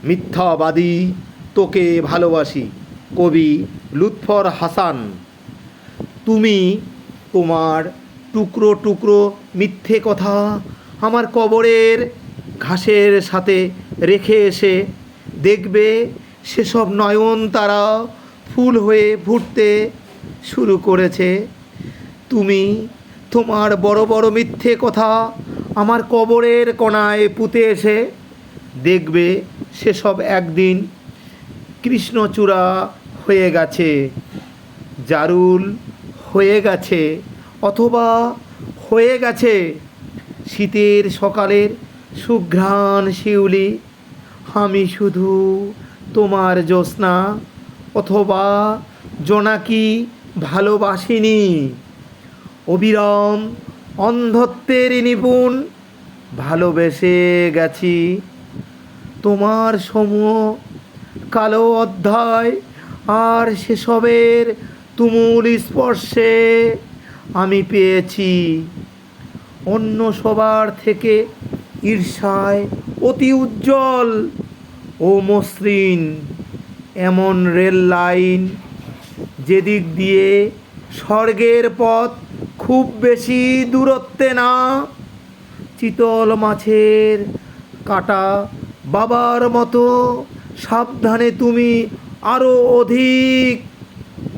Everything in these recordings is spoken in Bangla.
মিথ্যাবাদী তোকে ভালোবাসি। কবি লুৎফর হাসান। তুমি তোমার টুকরো টুকরো মিথ্যে কথা আমার কবরের ঘাসের সাথে রেখে এসে দেখবে সেসব নয়নতারা ফুল হয়ে ফুটতে শুরু করেছে। তুমি তোমার বড় বড় মিথ্যে কথা আমার কবরের কোণায় পুঁতে এসে দেখবে সেসব একদিন কৃষ্ণচূড়া হয়ে গেছে, জারুল হয়ে গেছে, অথবা হয়ে গেছে শীতের সকালের সুঘ্রাণ শিউলি। আমি শুধু তোমার জ্যোৎস্না অথবা জোনাকি ভালোবাসিনি, অবিরাম অন্ধত্বের নিপুণ ভালোবেসে গেছি। তোমার সমূহ কালো অধ্যায় আর সেসবের তুমুল স্পর্শে আমি পেয়েছি অন্য সবার থেকে ঈর্ষায় অতি উজ্জ্বল ও মসৃণ এমন রেল লাইন, যেদিক দিয়ে স্বর্গের পথ খুব বেশি দূরত্বে না। চিতল মাছের কাটা বাবার মতো সাবধানে তুমি আরও অধিক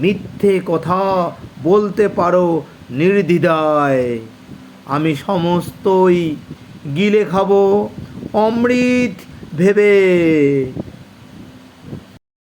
মিথ্যে কথা বলতে পারো নির্দ্বিধায়। আমি সমস্তই গিলে খাবো অমৃত ভেবে।